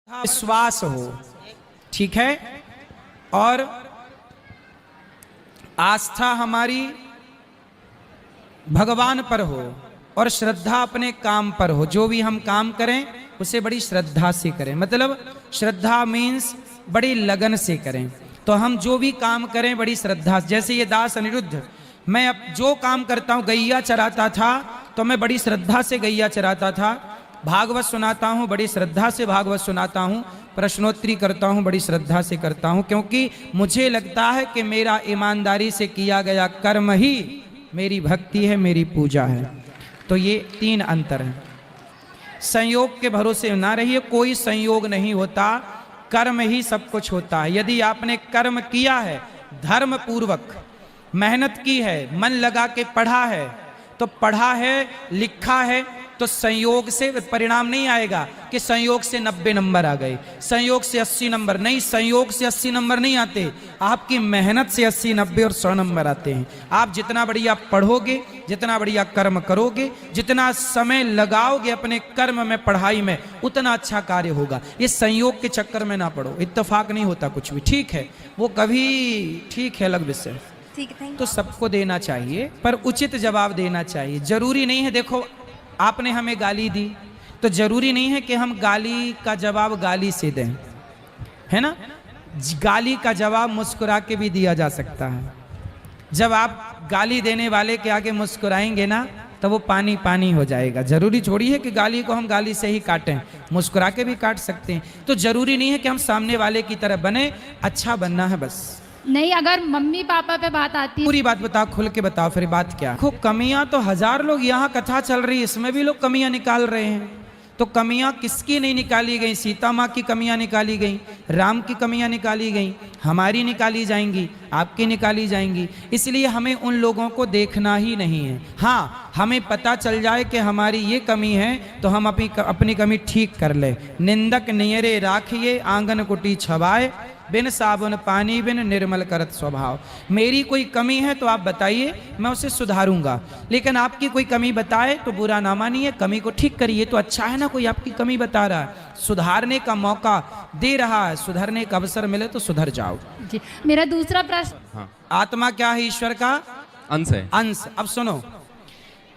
विश्वास हो, ठीक है, और आस्था हमारी भगवान पर हो और श्रद्धा अपने काम पर हो। जो भी हम काम करें उसे बड़ी श्रद्धा से करें, मतलब श्रद्धा मीन्स बड़ी लगन से करें। तो हम जो भी काम करें बड़ी श्रद्धा, जैसे ये दास अनिरुद्ध, मैं अब जो काम करता हूँ, गैया चराता था तो मैं बड़ी श्रद्धा से गैया चराता था, भागवत सुनाता हूँ बड़ी श्रद्धा से भागवत सुनाता हूँ, प्रश्नोत्तरी करता हूँ बड़ी श्रद्धा से करता हूँ, क्योंकि मुझे लगता है कि मेरा ईमानदारी से किया गया कर्म ही मेरी भक्ति है, मेरी पूजा है। तो ये तीन अंतर हैं। संयोग के भरोसे ना रहिए, कोई संयोग नहीं होता, कर्म ही सब कुछ होता है। यदि आपने कर्म किया है, धर्म पूर्वक मेहनत की है, मन लगा के पढ़ा है, तो पढ़ा है, लिखा है, तो संयोग से परिणाम नहीं आएगा कि संयोग से 90 नंबर आ गए, संयोग से 80 नंबर नहीं, संयोग से 80 नंबर नहीं आते, आपकी मेहनत से 80, 90 और 100 नंबर आते हैं। आप जितना बढ़िया पढ़ोगे, जितना बढ़िया कर्म करोगे, जितना समय लगाओगे अपने कर्म में, पढ़ाई में, उतना अच्छा कार्य होगा। ये संयोग के चक्कर में ना पड़ो, इत्तेफाक नहीं होता कुछ भी, ठीक है, वो कभी ठीक है अलग विषय। तो सबको देना चाहिए, पर उचित जवाब देना चाहिए। जरूरी नहीं है, देखो आपने हमें गाली दी तो जरूरी नहीं है कि हम गाली का जवाब गाली से दें, है ना। गाली का जवाब मुस्कुरा के भी दिया जा सकता है। जब आप गाली देने वाले के आगे मुस्कुराएंगे ना, तो वो पानी पानी हो जाएगा। जरूरी थोड़ी है कि गाली को हम गाली से ही काटें, मुस्कुरा के भी काट सकते हैं। तो जरूरी नहीं है कि हम सामने वाले की तरह बने, अच्छा बनना है बस। नहीं, अगर मम्मी पापा पे बात आती है, पूरी बात बताओ, खुल के बताओ, फिर बात क्या। खूब कमियां तो हजार लोग, यहाँ कथा चल रही है इसमें भी लोग कमियां निकाल रहे हैं। तो कमियां किसकी नहीं निकाली गई? सीता माँ की कमियां निकाली गई, राम की कमियां निकाली गई, हमारी निकाली जाएंगी, आपकी निकाली जाएंगी। इसलिए हमें उन लोगों को देखना ही नहीं है। हाँ, हमें पता चल जाए कि हमारी ये कमी है तो हम अपनी कमी ठीक कर ले। निंदक नियरे राखिए, आंगन कुटी छवाए, बिन साबुन पानी बिन निर्मल करत स्वभाव। मेरी कोई कमी है तो आप बताइए, मैं उसे सुधारूंगा, लेकिन आपकी कोई कमी बताए तो बुरा ना मानिए, कमी को ठीक करिए। तो अच्छा है ना, कोई आपकी कमी बता रहा है, सुधारने का मौका दे रहा है, सुधरने का अवसर मिले तो सुधर जाओ। जी, मेरा दूसरा प्रश्न, हाँ। आत्मा क्या है? ईश्वर का अंश है। अंश। अब सुनो,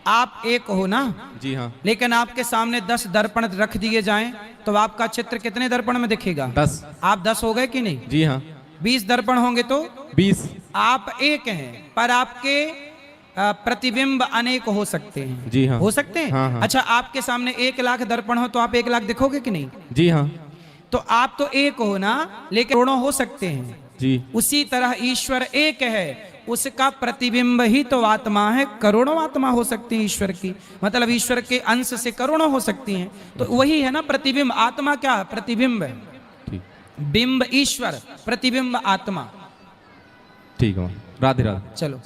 आप एक हो ना? जी हाँ। लेकिन आपके सामने 10 दर्पण रख दिए जाएं तो आपका चित्र कितने दर्पण में दिखेगा? 10। आप 10 हो गए कि नहीं? जी हाँ। 20 दर्पण होंगे तो 20। आप एक हैं, पर आपके प्रतिबिंब अनेक हो सकते हैं। जी हाँ। हो सकते हैं। हाँ हाँ। अच्छा, आपके सामने 1 लाख दर्पण हो तो आप 1 लाख दिखोगे कि नहीं? जी हाँ। तो आप तो एक हो ना, लेकिन करोड़ों हो सकते हैं। जी। उसी तरह ईश्वर एक है, उसका प्रतिबिंब ही तो आत्मा है। करोड़ों आत्मा हो सकती है ईश्वर की, मतलब ईश्वर के अंश से करोड़ों हो सकती हैं। तो वही है ना प्रतिबिंब। आत्मा क्या है? प्रतिबिंब है। ठीक। बिंब ईश्वर, प्रतिबिंब आत्मा। ठीक है, राधे राधे। चलो।